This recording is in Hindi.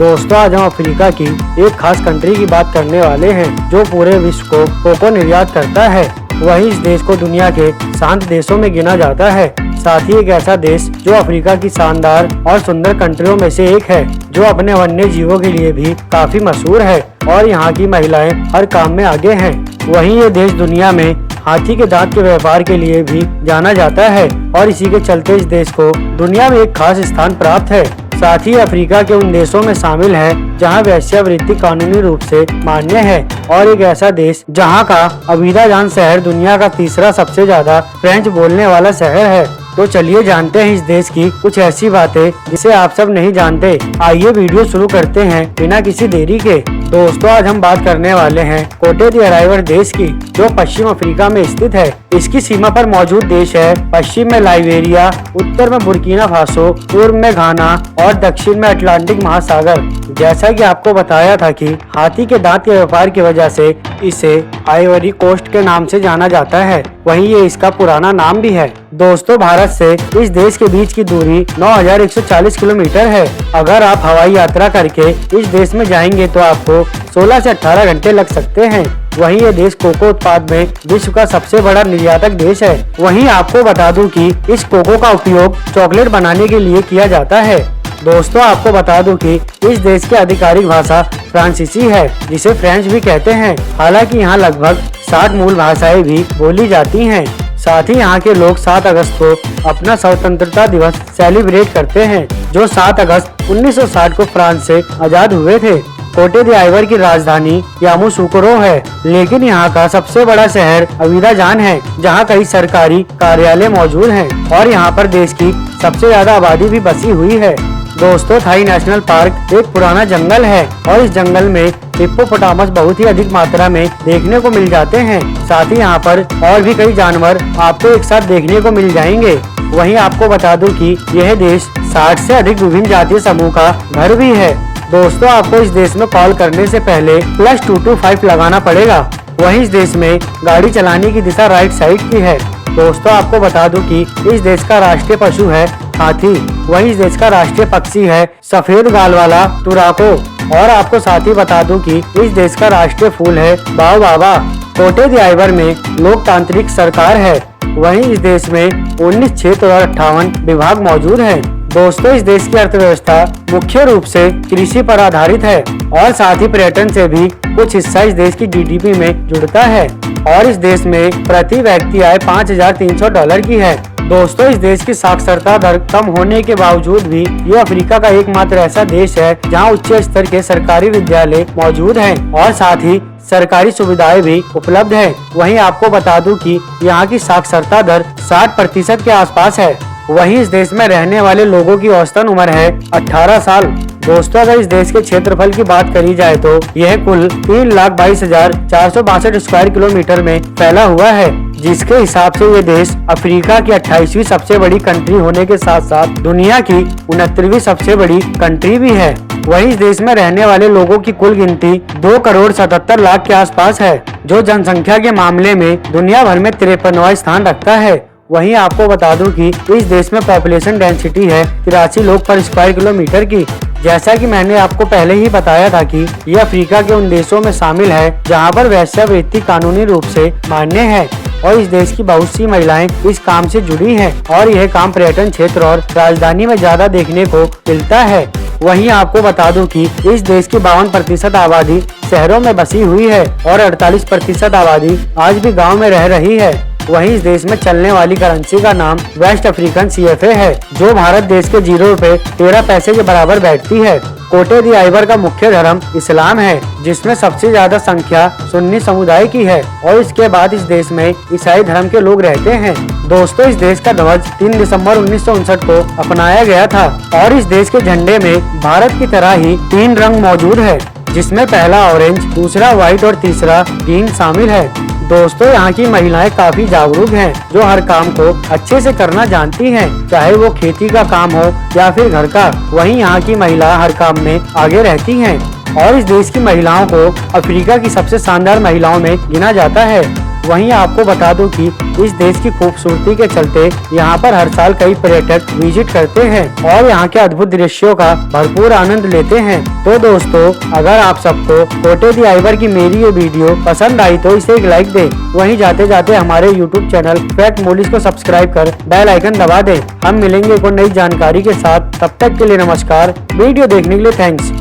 दोस्तों आज हम अफ्रीका की एक खास कंट्री की बात करने वाले हैं जो पूरे विश्व को कोको निर्यात करता है। वहीं इस देश को दुनिया के शांत देशों में गिना जाता है। साथ ही एक ऐसा देश जो अफ्रीका की शानदार और सुंदर कंट्रियों में से एक है, जो अपने वन्य जीवों के लिए भी काफी मशहूर है और यहाँ की महिलाएं हर काम में आगे हैं। वहीं ये देश दुनिया में हाथी के दांत के व्यापार के लिए भी जाना जाता है और इसी के चलते इस देश को दुनिया में एक खास स्थान प्राप्त है। साथ ही अफ्रीका के उन देशों में शामिल है जहां वेश्यावृत्ति कानूनी रूप से मान्य है और एक ऐसा देश जहां का अबीजान शहर दुनिया का तीसरा सबसे ज्यादा फ्रेंच बोलने वाला शहर है। तो चलिए जानते हैं इस देश की कुछ ऐसी बातें जिसे आप सब नहीं जानते। आइए वीडियो शुरू करते हैं बिना किसी देरी के। दोस्तों आज हम बात करने वाले हैं कोटे d'Ivoire देश की, जो पश्चिम अफ्रीका में स्थित है। इसकी सीमा पर मौजूद देश है पश्चिम में लाइबेरिया, उत्तर में बुर्किना फासो, पूर्व में घाना और दक्षिण में अटलांटिक महासागर। जैसा कि आपको बताया था कि हाथी के दांत के व्यापार की वजह से इसे आइवरी कोस्ट के नाम से जाना जाता है। वहीं ये इसका पुराना नाम भी है। दोस्तों भारत से इस देश के बीच की दूरी 9140 किलोमीटर है। अगर आप हवाई यात्रा करके इस देश में जाएंगे तो आपको 16 से 18 घंटे लग सकते हैं। वहीं ये देश कोको उत्पाद में विश्व का सबसे बड़ा निर्यातक देश है। वहीं आपको बता दूं कि इस कोको का उपयोग चॉकलेट बनाने के लिए किया जाता है। दोस्तों आपको बता दूं कि इस देश की आधिकारिक भाषा फ्रांसीसी है, जिसे फ्रेंच भी कहते हैं। हालांकि यहाँ लगभग 60 मूल भाषाएं भी बोली जाती हैं। साथ ही यहाँ के लोग 7 अगस्त को अपना स्वतंत्रता दिवस सेलिब्रेट करते हैं, जो 7 अगस्त 1960 को फ्रांस से आजाद हुए थे। कोटे d'Ivoire की राजधानी यामोसुकरो है, लेकिन यहाँ का सबसे बड़ा शहर अबीजान है, जहाँ कई सरकारी कार्यालय मौजूद हैं और यहाँ पर देश की सबसे ज्यादा आबादी भी बसी हुई है। दोस्तों थाई नेशनल पार्क एक पुराना जंगल है और इस जंगल में हिप्पोपोटामस बहुत ही अधिक मात्रा में देखने को मिल जाते हैं। साथ ही यहाँ पर और भी कई जानवर आपको एक साथ देखने को मिल जाएंगे। वहीं आपको बता दूं कि यह देश 60 से अधिक विभिन्न जातीय समूह का घर भी है। दोस्तों आपको इस देश में कॉल करने से पहले +225 लगाना पड़ेगा। वहीं इस देश में गाड़ी चलाने की दिशा राइट साइड की है। दोस्तों आपको बता दूं कि इस देश का राष्ट्रीय पशु है हाथी। वहीं इस देश का राष्ट्रीय पक्षी है सफेद गाल वाला तुराको। और आपको साथ ही बता दूं कि इस देश का राष्ट्रीय फूल है बाओबाबा। कोटे d'Ivoire में लोकतांत्रिक सरकार है। वहीं इस देश में 19 क्षेत्र और 58 विभाग मौजूद हैं। दोस्तों इस देश की अर्थव्यवस्था मुख्य रूप से कृषि पर आधारित है और साथ ही पर्यटन से भी कुछ हिस्सा इस देश की जीडीपी में जुड़ता है और इस देश में प्रति व्यक्ति आय $5300 की है। दोस्तों इस देश की साक्षरता दर कम होने के बावजूद भी ये अफ्रीका का एकमात्र ऐसा देश है जहां उच्च स्तर के सरकारी विद्यालय मौजूद हैं और साथ ही सरकारी सुविधाएं भी उपलब्ध है। वहीं आपको बता दूं कि यहाँ की साक्षरता दर 60% के आसपास है। वहीं इस देश में रहने वाले लोगों की औसतन उम्र है 18 साल। दोस्तों अगर इस देश के क्षेत्रफल की बात करी जाए तो यह कुल 3,22,462 स्क्वायर किलोमीटर में फैला हुआ है, जिसके हिसाब से ये देश अफ्रीका की 28वीं सबसे बड़ी कंट्री होने के साथ साथ दुनिया की 69वीं सबसे बड़ी कंट्री भी है। वहीं इस देश में रहने वाले लोगों की कुल गिनती 2,77,00,000 के आसपास है, जो जनसंख्या के मामले में दुनिया भर में 53वां स्थान रखता है। वहीं आपको बता दूं कि इस देश में पॉपुलेशन डेंसिटी है 83 लोग पर स्क्वायर किलोमीटर की। जैसा कि मैंने आपको पहले ही बताया था कि ये अफ्रीका के उन देशों में शामिल है जहां पर वेश्यावृत्ति कानूनी रूप से मान्य है और इस देश की बहुत सी महिलाएं इस काम से जुड़ी हैं और यह काम पर्यटन क्षेत्र और राजधानी में ज्यादा देखने को मिलता है। वहीं आपको बता दूं कि इस देश की 52% आबादी शहरों में बसी हुई है और 48% आबादी आज भी गाँव में रह रही है। वहीं इस देश में चलने वाली करेंसी का नाम वेस्ट अफ्रीकन CFA है, जो भारत देश के 0 रुपए 13 पैसे के बराबर बैठती है। कोटे d'Ivoire का मुख्य धर्म इस्लाम है, जिसमें सबसे ज्यादा संख्या सुन्नी समुदाय की है और इसके बाद इस देश में ईसाई धर्म के लोग रहते हैं। दोस्तों इस देश का ध्वज 3 दिसंबर 1959 को अपनाया गया था और इस देश के झंडे में भारत की तरह ही 3 रंग मौजूद है, जिसमें पहला ऑरेंज, दूसरा व्हाइट और तीसरा ग्रीन शामिल है। दोस्तों यहाँ की महिलाएं काफी जागरूक हैं, जो हर काम को अच्छे से करना जानती हैं, चाहे वो खेती का काम हो या फिर घर का। वहीं यहाँ की महिला हर काम में आगे रहती हैं और इस देश की महिलाओं को अफ्रीका की सबसे शानदार महिलाओं में गिना जाता है। वहीं आपको बता दूं कि इस देश की खूबसूरती के चलते यहाँ पर हर साल कई पर्यटक विजिट करते हैं और यहाँ के अद्भुत दृश्यों का भरपूर आनंद लेते हैं। तो दोस्तों, अगर आप सबको कोटे दी आइवर की मेरी ये वीडियो पसंद आई तो इसे एक लाइक दें। वहीं जाते जाते हमारे यूट्यूब चैनल फैक्ट मोलिस को सब्सक्राइब कर बेल आइकन दबा दें। हम मिलेंगे कोई नई जानकारी के साथ, तब तक के लिए नमस्कार। वीडियो देखने के लिए थैंक्स।